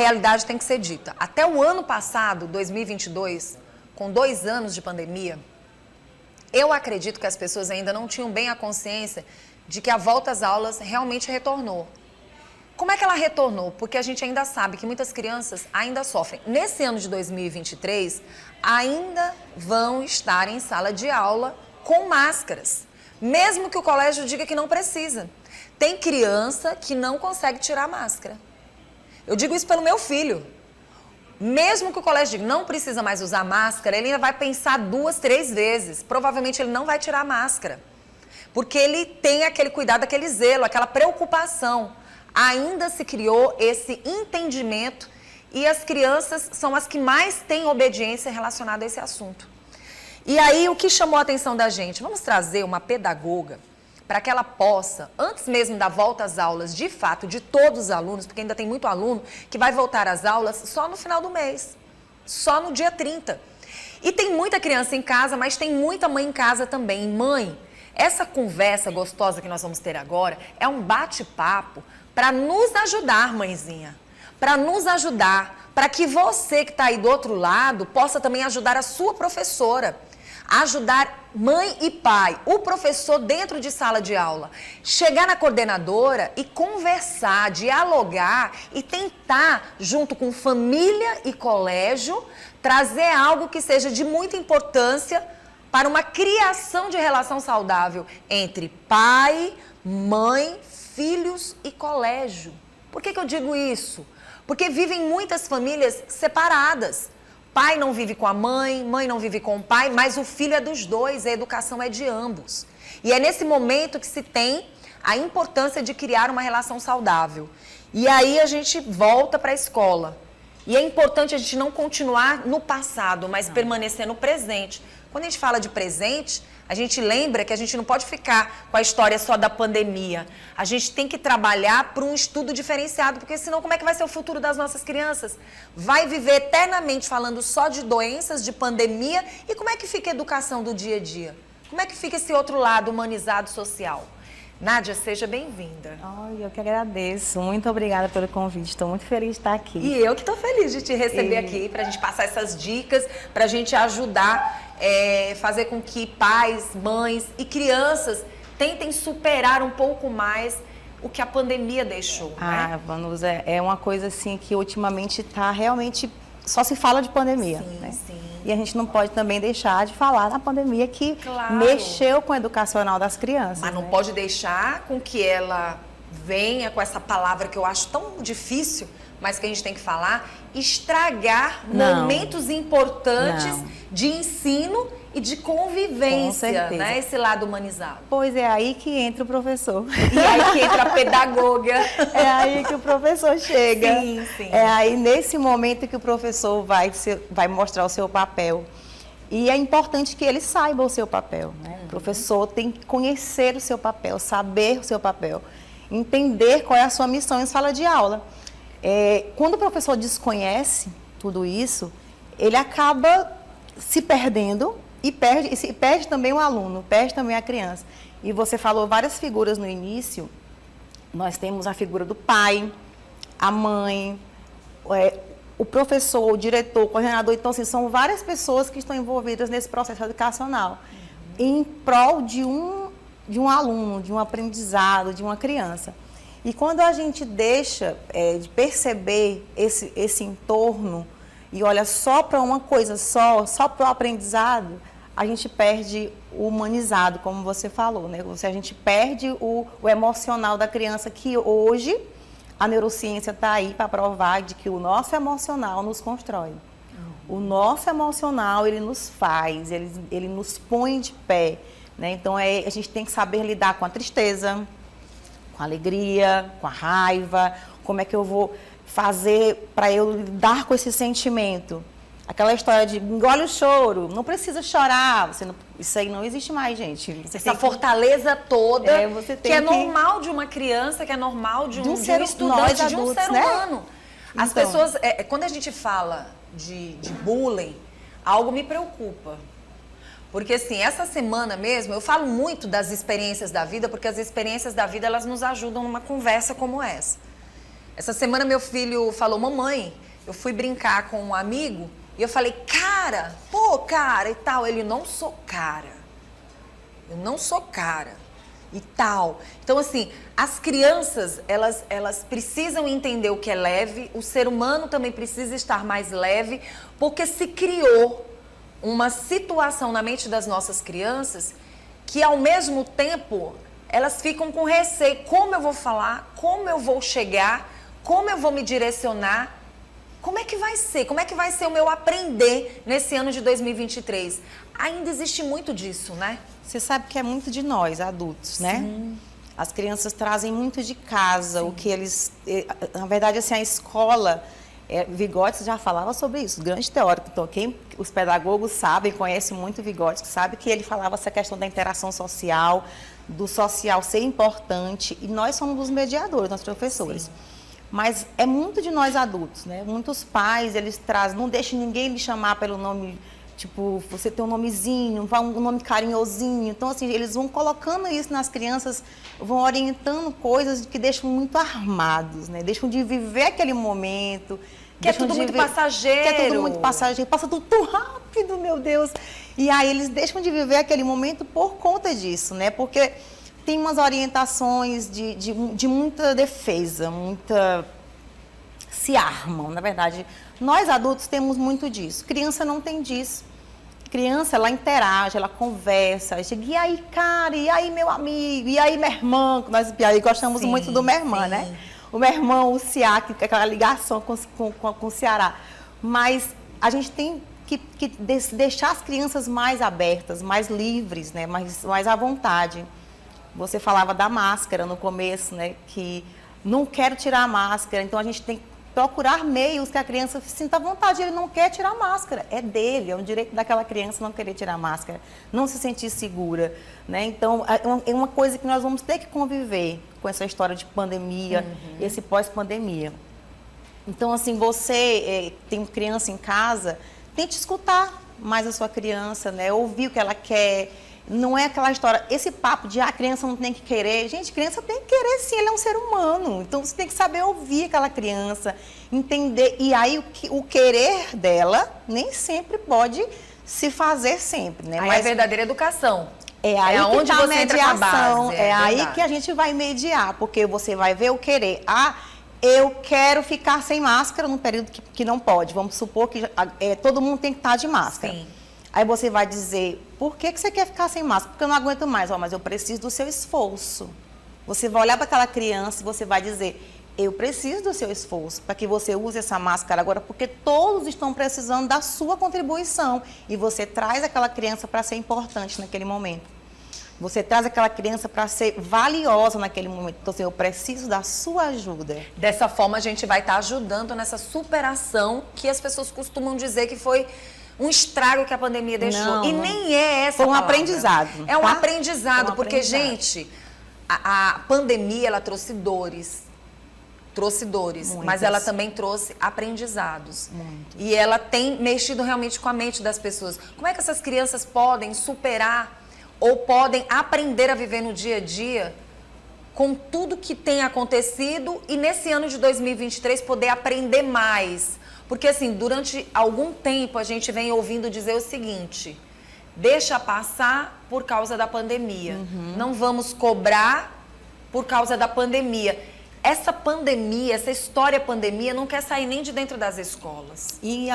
realidade tem que ser dita. Até o ano passado, 2022, com 2 anos de pandemia, eu acredito que as pessoas ainda não tinham bem a consciência de que a volta às aulas realmente retornou. Como é que ela retornou? Porque a gente ainda sabe que muitas crianças ainda sofrem. Nesse ano de 2023, ainda vão estar em sala de aula com máscaras, mesmo que o colégio diga que não precisa. Tem criança que não consegue tirar a máscara. Eu digo isso pelo meu filho. Mesmo que o colégio diga não precisa mais usar máscara, ele ainda vai pensar 2, 3 vezes. Provavelmente ele não vai tirar a máscara. Porque ele tem aquele cuidado, aquele zelo, aquela preocupação. Ainda se criou esse entendimento e as crianças são as que mais têm obediência relacionada a esse assunto. E aí, o que chamou a atenção da gente? Vamos trazer uma pedagoga para que ela possa, antes mesmo da volta às aulas, de fato, de todos os alunos, porque ainda tem muito aluno que vai voltar às aulas só no final do mês, só no dia 30. E tem muita criança em casa, mas tem muita mãe em casa também. Mãe, essa conversa gostosa que nós vamos ter agora é um bate-papo para nos ajudar, mãezinha, para nos ajudar, para que você que está aí do outro lado possa também ajudar a sua professora, ajudar mãe e pai, o professor dentro de sala de aula, chegar na coordenadora e conversar, dialogar e tentar, junto com família e colégio, trazer algo que seja de muita importância para uma criação de relação saudável entre pai, mãe, filhos e colégio. Por que eu digo isso? Porque vivem muitas famílias separadas. Pai não vive com a mãe não vive com o pai, mas o filho é dos dois, a educação é de ambos. E é nesse momento que se tem a importância de criar uma relação saudável. E aí a gente volta para a escola. E é importante a gente não continuar no passado, mas permanecer no presente. Quando a gente fala de presente, a gente lembra que a gente não pode ficar com a história só da pandemia. A gente tem que trabalhar para um estudo diferenciado, porque senão como é que vai ser o futuro das nossas crianças? Vai viver eternamente falando só de doenças, de pandemia, e como é que fica a educação do dia a dia? Como é que fica esse outro lado humanizado social? Nádia, seja bem-vinda. Eu que agradeço. Muito obrigada pelo convite. Estou muito feliz de estar aqui. E eu que estou feliz de te receber aqui, para a gente passar essas dicas, para a gente ajudar, fazer com que pais, mães e crianças tentem superar um pouco mais o que a pandemia deixou. Né? Vanusa, é uma coisa assim que ultimamente está realmente... Só se fala de pandemia, sim, né? Sim. E a gente não pode também deixar de falar na pandemia que mexeu com o educacional das crianças. Mas não pode deixar com que ela venha com essa palavra que eu acho tão difícil, mas que a gente tem que falar, estragar momentos importantes de ensino e de convivência, né? Esse lado humanizado. Pois é aí que entra o professor. E aí que entra a pedagoga. É aí que o professor chega. Sim, sim. É aí nesse momento que o professor vai mostrar o seu papel. E é importante que ele saiba o seu papel, né? O professor tem que conhecer o seu papel, saber o seu papel, entender qual é a sua missão em sala de aula. Quando o professor desconhece tudo isso, ele acaba se perdendo e perde também o aluno, perde também a criança. E você falou várias figuras no início. Nós temos a figura do pai, a mãe, o professor, o diretor, o coordenador. Então, assim, são várias pessoas que estão envolvidas nesse processo educacional em prol de um aluno, de um aprendizado, de uma criança. E quando a gente deixa de perceber esse entorno e olha só para uma coisa só para o aprendizado, a gente perde o humanizado, como você falou, né? A gente perde o emocional da criança, que hoje a neurociência está aí para provar de que o nosso emocional nos constrói. O nosso emocional, ele nos faz, ele nos põe de pé, né? Então, a gente tem que saber lidar com a tristeza, com a alegria, com a raiva, como é que eu vou fazer para eu lidar com esse sentimento. Aquela história de engole o choro, não precisa chorar, isso aí não existe mais, gente. Essa fortaleza toda que é normal de uma criança, que é normal de um estudante, de um ser humano. As pessoas, quando a gente fala de bullying, algo me preocupa. Porque assim, essa semana mesmo, eu falo muito das experiências da vida, porque as experiências da vida, elas nos ajudam numa conversa como essa. Essa semana meu filho falou, mamãe, eu fui brincar com um amigo e eu falei, cara, pô, cara, e tal. Ele, não sou cara. Eu não sou cara. E tal. Então, assim, as crianças, elas precisam entender o que é leve, o ser humano também precisa estar mais leve, porque se criou uma situação na mente das nossas crianças que, ao mesmo tempo, elas ficam com receio. Como eu vou falar? Como eu vou chegar? Como eu vou me direcionar? Como é que vai ser? Como é que vai ser o meu aprender nesse ano de 2023? Ainda existe muito disso, né? Você sabe que é muito de nós, adultos, né? Sim. As crianças trazem muito de casa, Sim. o que eles... Na verdade, assim, a escola... Vygotsky já falava sobre isso, grande teórico. Então, os pedagogos sabem, conhecem muito Vygotsky, sabe que ele falava essa questão da interação social, do social ser importante, e nós somos os mediadores, nós professores. Sim. Mas é muito de nós adultos, né? Muitos pais, eles trazem, não deixam ninguém lhe chamar pelo nome, tipo, você tem um nomezinho, um nome carinhosinho. Então, assim, eles vão colocando isso nas crianças, vão orientando coisas que deixam muito armados, né? Deixam de viver aquele momento. Que é tudo muito passageiro. Que é tudo muito passageiro, passa tudo tão rápido, meu Deus. E aí eles deixam de viver aquele momento por conta disso, né? Porque tem umas orientações de muita defesa, se armam, na verdade. Nós adultos temos muito disso, criança não tem disso. Criança, ela interage, ela conversa, chega, e aí, cara, e aí, meu amigo, e aí, minha irmã, nós aí gostamos muito do minha irmã, né? O meu irmão, o Ceará, que tem aquela ligação com o Ceará. Mas a gente tem que deixar as crianças mais abertas, mais livres, né? mais à vontade. Você falava da máscara no começo, né? Que não quero tirar a máscara, então a gente tem que procurar meios que a criança sinta vontade. Ele não quer tirar a máscara, é dele, é um direito daquela criança não querer tirar a máscara, não se sentir segura, né? Então, é uma coisa que nós vamos ter que conviver com essa história de pandemia, esse pós-pandemia. Então, assim, você tem criança em casa, tente escutar mais a sua criança, né? Ouvir o que ela quer. Não é aquela história, esse papo de a criança não tem que querer. Gente, criança tem que querer sim, ele é um ser humano. Então você tem que saber ouvir aquela criança, entender. E aí o querer dela nem sempre pode se fazer sempre, né? Aí é a verdadeira educação. É aí onde que tá a você entra com a mediação, base. É aí que a gente vai mediar, porque você vai ver o querer. Eu quero ficar sem máscara num período que não pode. Vamos supor que todo mundo tem que estar de máscara. Sim. Aí você vai dizer, por que você quer ficar sem máscara? Porque eu não aguento mais. Mas eu preciso do seu esforço. Você vai olhar para aquela criança e você vai dizer, eu preciso do seu esforço para que você use essa máscara agora, porque todos estão precisando da sua contribuição. E você traz aquela criança para ser importante naquele momento. Você traz aquela criança para ser valiosa naquele momento. Então, assim, eu preciso da sua ajuda. Dessa forma, a gente vai estar ajudando nessa superação que as pessoas costumam dizer que foi um estrago que a pandemia deixou. Não, e nem é essa foi um palavra. aprendizado. É um tá? aprendizado, porque, gente, a pandemia, ela trouxe dores. Muitas. Mas ela também trouxe aprendizados. Muitos. E ela tem mexido realmente com a mente das pessoas. Como é que essas crianças podem superar ou podem aprender a viver no dia a dia com tudo que tem acontecido e nesse ano de 2023 poder aprender mais? Porque, assim, durante algum tempo a gente vem ouvindo dizer o seguinte, deixa passar por causa da pandemia. Não vamos cobrar por causa da pandemia. Essa pandemia, essa história pandemia não quer sair nem de dentro das escolas. E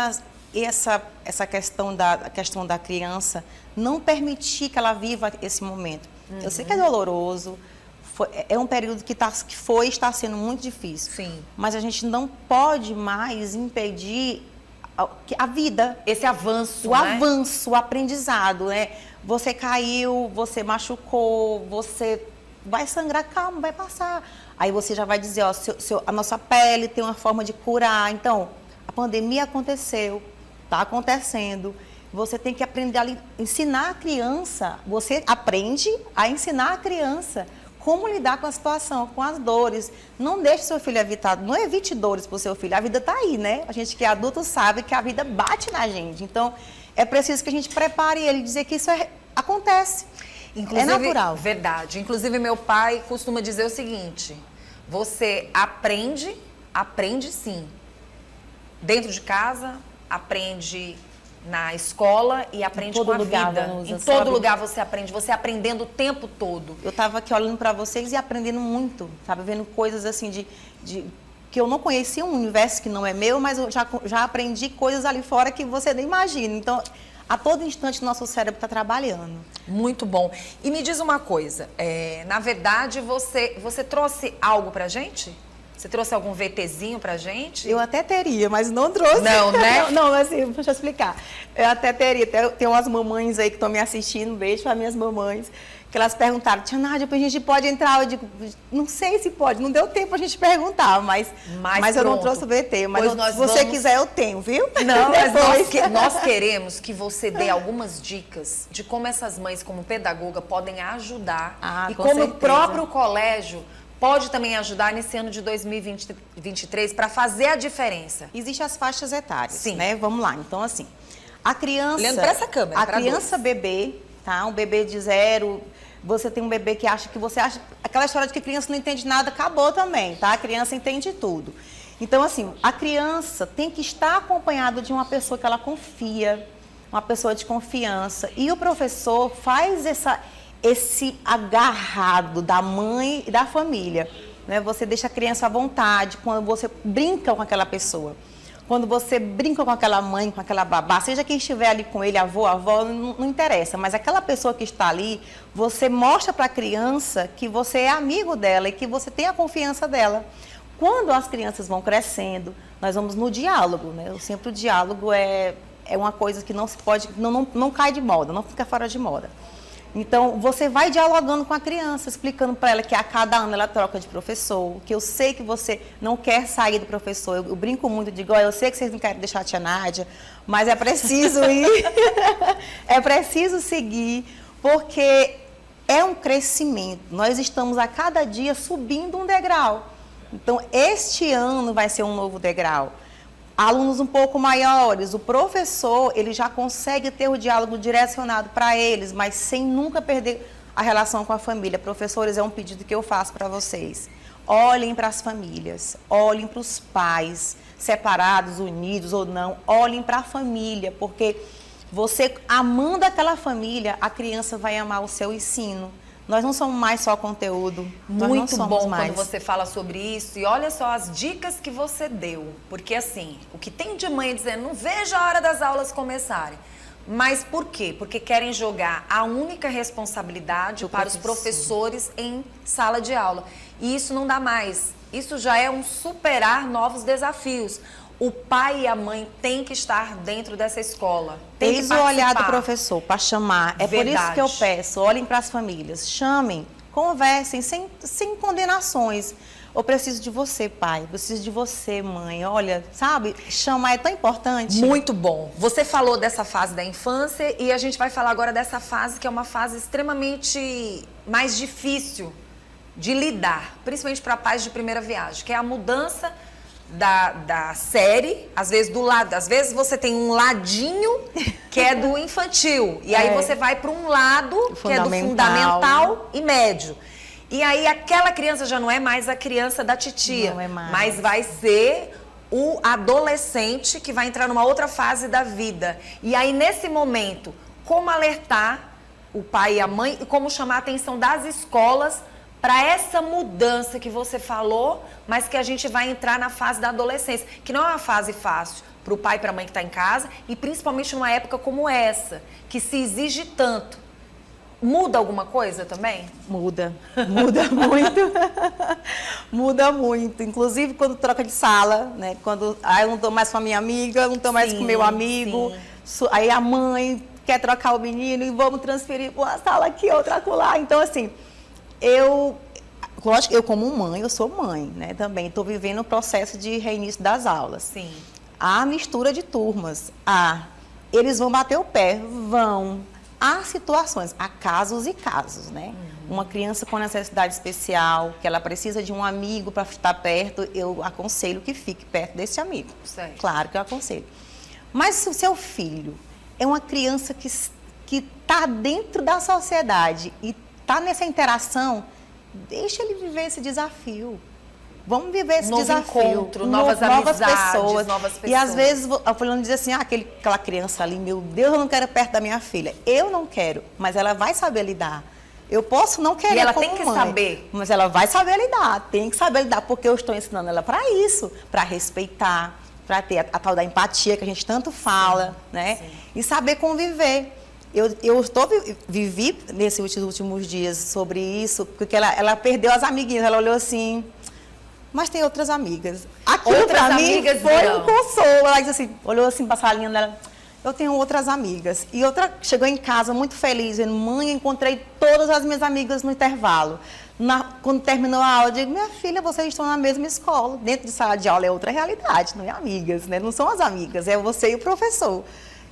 essa questão da criança, não permitir que ela viva esse momento. Eu sei que é doloroso, é um período que está sendo muito difícil. Sim. Mas a gente não pode mais impedir a vida. Esse avanço, o avanço, o aprendizado, né? Você caiu, você machucou, você vai sangrar, calma, vai passar. Aí você já vai dizer, ó, a nossa pele tem uma forma de curar. Então, a pandemia aconteceu, está acontecendo. Você tem que aprender a ensinar a criança. Você aprende a ensinar a criança como lidar com a situação, com as dores. Não deixe seu filho evitar, não evite dores para o seu filho. A vida está aí, né? A gente que é adulto sabe que a vida bate na gente. Então, é preciso que a gente prepare ele e dizer que isso acontece. Inclusive, é natural. Verdade. Inclusive, meu pai costuma dizer o seguinte, você aprende aprende sim. Dentro de casa, aprende na escola e aprende com a vida. Em todo lugar você aprendendo o tempo todo. Eu estava aqui olhando para vocês e aprendendo muito, sabe? Vendo coisas assim que eu não conhecia, um universo que não é meu, mas eu já aprendi coisas ali fora que você nem imagina. Então, a todo instante, nosso cérebro está trabalhando. Muito bom. E me diz uma coisa, na verdade, você trouxe algo pra gente? Você trouxe algum VTzinho pra gente? Eu até teria, mas não trouxe. Não, né? Não, assim, deixa eu explicar. Eu até teria, tem umas mamães aí que estão me assistindo, beijo para minhas mamães, que elas perguntaram, tia Nádia, a gente pode entrar? Eu digo, não sei se pode, não deu tempo a gente perguntar, mas eu não trouxe o VT. Mas se você quiser, eu tenho, viu? Não, mas nós queremos que você dê algumas dicas de como essas mães, como pedagoga, podem ajudar e como certeza. O próprio colégio pode também ajudar nesse ano de 2023 para fazer a diferença. Existem as faixas etárias, sim, né? Vamos lá. Então, assim, a criança... Olhando para essa câmera, a criança bebê, tá? Um bebê de 0, você tem um bebê que acha que você acha... Aquela história de que a criança não entende nada, acabou também, tá? A criança entende tudo. Então, assim, a criança tem que estar acompanhada de uma pessoa que ela confia, uma pessoa de confiança. E o professor faz esse agarrado da mãe e da família, né? Você deixa a criança à vontade quando você brinca com aquela pessoa. Quando você brinca com aquela mãe, com aquela babá, seja quem estiver ali com ele, avó, não interessa. Mas aquela pessoa que está ali, você mostra para a criança que você é amigo dela e que você tem a confiança dela. Quando as crianças vão crescendo, nós vamos no diálogo, né? Sempre o diálogo é uma coisa que não se pode, não cai de moda, não fica fora de moda. Então, você vai dialogando com a criança, explicando para ela que a cada ano ela troca de professor, que eu sei que você não quer sair do professor. Eu brinco muito, digo, eu sei que vocês não querem deixar a tia Nádia, mas é preciso ir, é preciso seguir, porque é um crescimento. Nós estamos a cada dia subindo um degrau. Então, este ano vai ser um novo degrau. Alunos um pouco maiores, o professor, ele já consegue ter o diálogo direcionado para eles, mas sem nunca perder a relação com a família. Professores, é um pedido que eu faço para vocês. Olhem para as famílias, olhem para os pais, separados, unidos ou não, olhem para a família, porque você, amando aquela família, a criança vai amar o seu ensino. Nós não somos mais só conteúdo. Muito bom quando você fala sobre isso. E olha só as dicas que você deu. Porque assim, o que tem de mãe dizendo, não vejo a hora das aulas começarem. Mas por quê? Porque querem jogar a única responsabilidade para os professores em sala de aula. E isso não dá mais. Isso já é um superar novos desafios. O pai e a mãe têm que estar dentro dessa escola. Tem que participar. O olhar do professor para chamar. É por isso que eu peço, olhem para as famílias, chamem, conversem, sem condenações. Eu preciso de você, pai, eu preciso de você, mãe. Olha, sabe, chamar é tão importante. Muito bom. Você falou dessa fase da infância e a gente vai falar agora dessa fase que é uma fase extremamente mais difícil de lidar, principalmente para pais de primeira viagem, que é a mudança da série, às vezes do lado, às vezes você tem um ladinho que é do infantil, e aí você vai para um lado que é do fundamental e médio. E aí aquela criança já não é mais a criança da titia, não é mais. Mas vai ser o adolescente que vai entrar numa outra fase da vida. E aí nesse momento, como alertar o pai e a mãe e como chamar a atenção das escolas para essa mudança que você falou, mas que a gente vai entrar na fase da adolescência, que não é uma fase fácil para o pai e para a mãe que está em casa, e principalmente numa época como essa, que se exige tanto. Muda alguma coisa também? Muda muito. Muda muito. Inclusive quando troca de sala, né? Quando eu não estou mais com a minha amiga, eu não estou mais com o meu amigo, aí a mãe quer trocar o menino e vamos transferir para uma sala aqui, outra acolá. Então, assim, lógico, eu como mãe, eu sou mãe, né, também estou vivendo o processo de reinício das aulas. Sim. Há mistura de turmas, eles vão bater o pé, vão. Há situações, há casos e casos, né? Uma criança com necessidade especial, que ela precisa de um amigo para estar perto, eu aconselho que fique perto desse amigo. Certo. Claro que eu aconselho. Mas se o seu filho é uma criança que está dentro da sociedade e está nessa interação, deixa ele viver esse desafio. Vamos viver esse novo desafio. Encontro, novas amizades, novas pessoas. E às vezes a fulana diz assim, aquela criança ali, meu Deus, eu não quero perto da minha filha. Eu não quero, mas ela vai saber lidar. Eu posso não querer. E ela como tem que mãe, saber. mas ela vai saber lidar, tem que saber lidar, porque eu estou ensinando ela para isso, para respeitar, para ter a tal da empatia que a gente tanto fala, né? Sim. E saber conviver. Vivi nesses últimos dias sobre isso, porque ela perdeu as amiguinhas, ela olhou assim, mas tem outras amigas. Aquilo para mim foi um consolo. Ela disse assim, olhou assim para a salinha dela, eu tenho outras amigas. E outra chegou em casa muito feliz, dizendo, mãe, encontrei todas as minhas amigas no intervalo. Quando terminou a aula, eu digo, minha filha, vocês estão na mesma escola. Dentro de sala de aula é outra realidade, não é amigas, né? Não são as amigas, é você e o professor.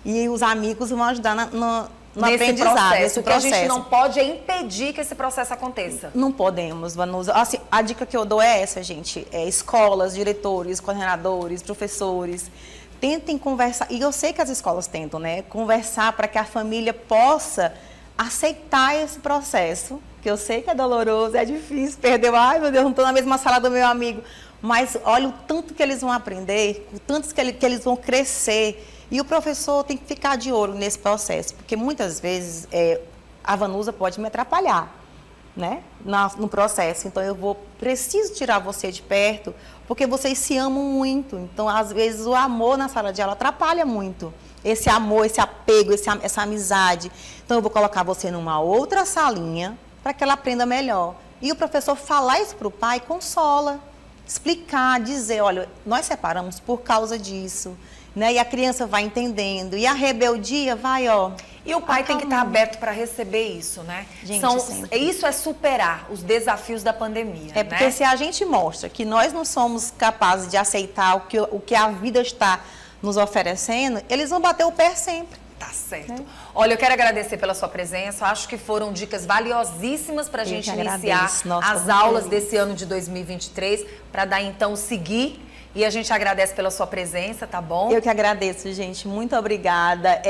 E os amigos vão ajudar no aprendizado, nesse processo. O que a gente não pode é impedir que esse processo aconteça. Não podemos, Vanusa. Assim, a dica que eu dou é essa, gente. Escolas, diretores, coordenadores, professores, tentem conversar. E eu sei que as escolas tentam, né? Conversar para que a família possa aceitar esse processo, que eu sei que é doloroso, é difícil, perdeu, ai meu Deus, não estou na mesma sala do meu amigo. Mas olha o tanto que eles vão aprender, o tanto que eles vão crescer. E o professor tem que ficar de olho nesse processo, porque muitas vezes a Vanusa pode me atrapalhar, né, no processo. Então, preciso tirar você de perto, porque vocês se amam muito. Então, às vezes, o amor na sala de aula atrapalha muito. Esse amor, esse apego, essa amizade. Então, eu vou colocar você numa outra salinha para que ela aprenda melhor. E o professor falar isso para o pai consola, explicar, dizer, olha, nós separamos por causa disso. Né? E a criança vai entendendo. E a rebeldia vai, ó. E o pai tem que estar aberto para receber isso, né? Gente, isso é superar os desafios da pandemia. Porque se a gente mostra que nós não somos capazes de aceitar o que a vida está nos oferecendo, eles vão bater o pé sempre. Tá certo. Olha, eu quero agradecer pela sua presença. Acho que foram dicas valiosíssimas para a gente iniciar as aulas desse ano de 2023, para dar então seguir. E a gente agradece pela sua presença, tá bom? Eu que agradeço, gente. Muito obrigada.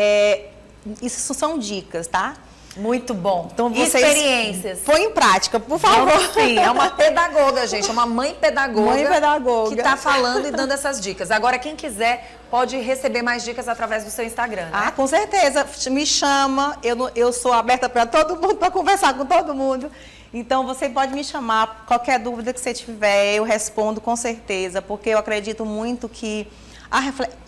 Isso são dicas, tá? Muito bom. Então, vocês experiências. Põe em prática, por favor. Sim, é uma pedagoga, gente. É uma mãe pedagoga. Mãe pedagoga. Que está falando e dando essas dicas. Agora, quem quiser pode receber mais dicas através do seu Instagram, né? Ah, com certeza. Me chama. Eu sou aberta para todo mundo, para conversar com todo mundo. Então, você pode me chamar, qualquer dúvida que você tiver, eu respondo com certeza, porque eu acredito muito que...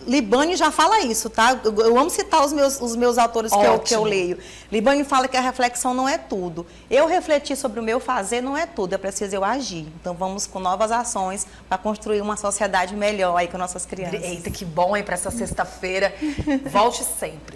Libânio já fala isso, tá? Eu amo citar os meus autores que eu leio. Libânio fala que a reflexão não é tudo. Eu refletir sobre o meu fazer não é tudo, é preciso eu agir. Então, vamos com novas ações para construir uma sociedade melhor aí com nossas crianças. Eita, que bom aí para essa sexta-feira. Volte sempre.